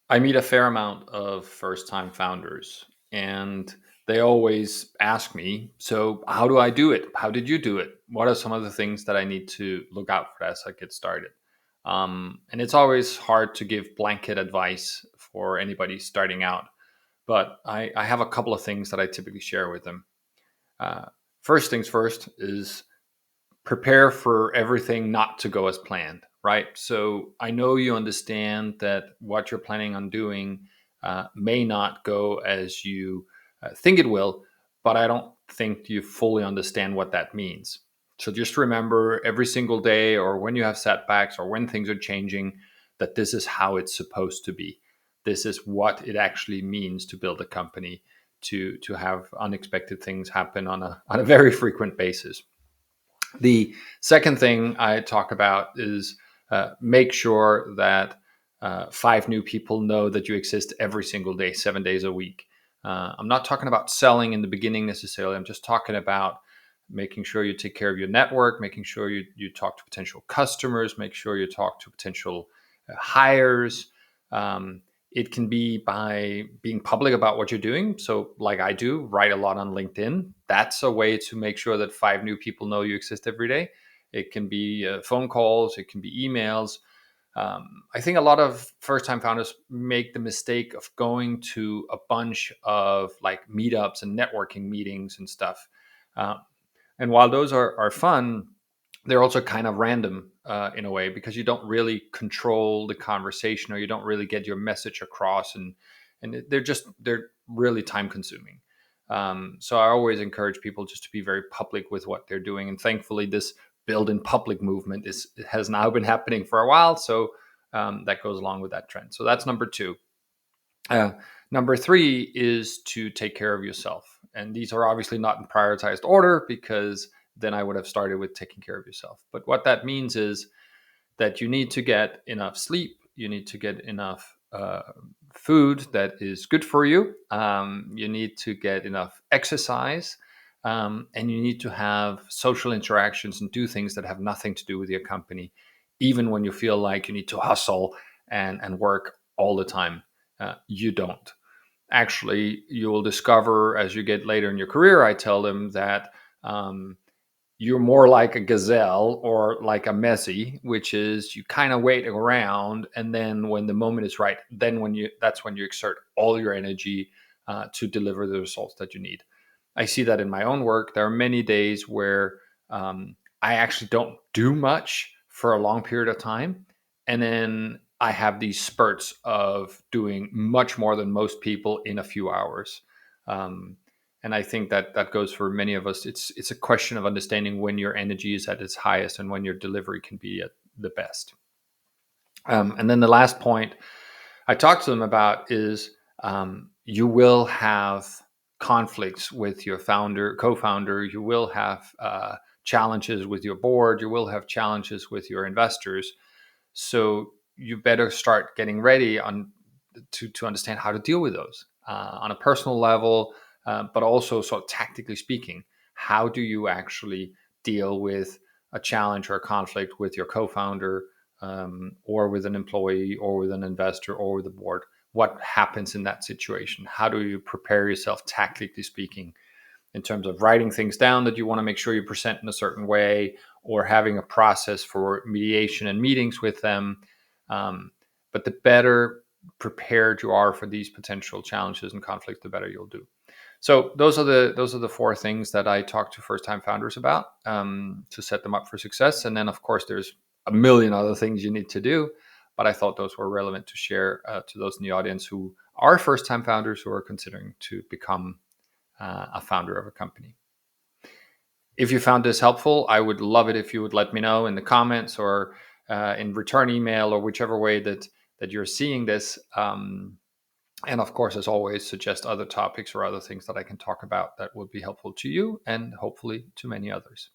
I meet a fair amount of first time founders, and they always ask me, so how do I do it? How did you do it? What are some of the things that I need to look out for as I get started? And it's always hard to give blanket advice for anybody starting out, but I have a couple of things that I typically share with them. Uh, First things first is prepare for everything not to go as planned, right? So I know you understand that what you're planning on doing may not go as you think it will, but I don't think you fully understand what that means. So just remember every single day, or when you have setbacks, or when things are changing, that this is how it's supposed to be. This is what it actually means to build a company, to have unexpected things happen on a very frequent basis. The second thing I talk about is make sure that five new people know that you exist every single day, 7 days a week. I'm not talking about selling in the beginning necessarily. I'm just talking about making sure you take care of your network, making sure you talk to potential customers, make sure you talk to potential hires. Um, it can be by being public about what you're doing. So, like I do, write a lot on LinkedIn. That's a way to make sure that five new people know you exist every day. It can be phone calls, it can be emails. I think a lot of first time founders make the mistake of going to a bunch of like meetups and networking meetings and stuff. Uh, and while those are fun, they're also kind of random in a way, because you don't really control the conversation, or you don't really get your message across, and they're really time consuming. So I always encourage people just to be very public with what they're doing, and thankfully this build in public movement is has now been happening for a while, so that goes along with that trend. So that's number two. uh, Number three is to take care of yourself. And these are obviously not in prioritized order, because then I would have started with taking care of yourself. But what that means is that you need to get enough sleep, you need to get enough food that is good for you, you need to get enough exercise, and you need to have social interactions and do things that have nothing to do with your company, even when you feel like you need to hustle and work all the time. You don't. Actually, you will discover as you get later in your career, I tell them that um, you're more like a gazelle or like a Messi, which is you kind of wait around, and then when the moment is right, then that's when you exert all your energy to deliver the results that you need. I see that in my own work. There are many days where I actually don't do much for a long period of time, and then I have these spurts of doing much more than most people in a few hours. Um, and I think that that goes for many of us. It's a question of understanding when your energy is at its highest and when your delivery can be at the best. And then the last point I talked to them about is you will have conflicts with your co-founder. You will have challenges with your board. You will have challenges with your investors. So you better start getting ready to understand how to deal with those on a personal level, but also sort of tactically speaking. How do you actually deal with a challenge or a conflict with your co-founder, or with an employee, or with an investor, or with the board? What happens in that situation? How do you prepare yourself, tactically speaking, in terms of writing things down that you want to make sure you present in a certain way, or having a process for mediation and meetings with them? Um, but the better prepared you are for these potential challenges and conflicts, the better you'll do. So those are the four things that I talk to first time founders about, to set them up for success. And then of course there's a million other things you need to do, but I thought those were relevant to share to those in the audience who are first time founders who are considering to become a founder of a company. If you found this helpful, I would love it if you would let me know in the comments, or in return email, or whichever way that you're seeing this. And of course, as always, suggest other topics or other things that I can talk about that would be helpful to you and hopefully to many others.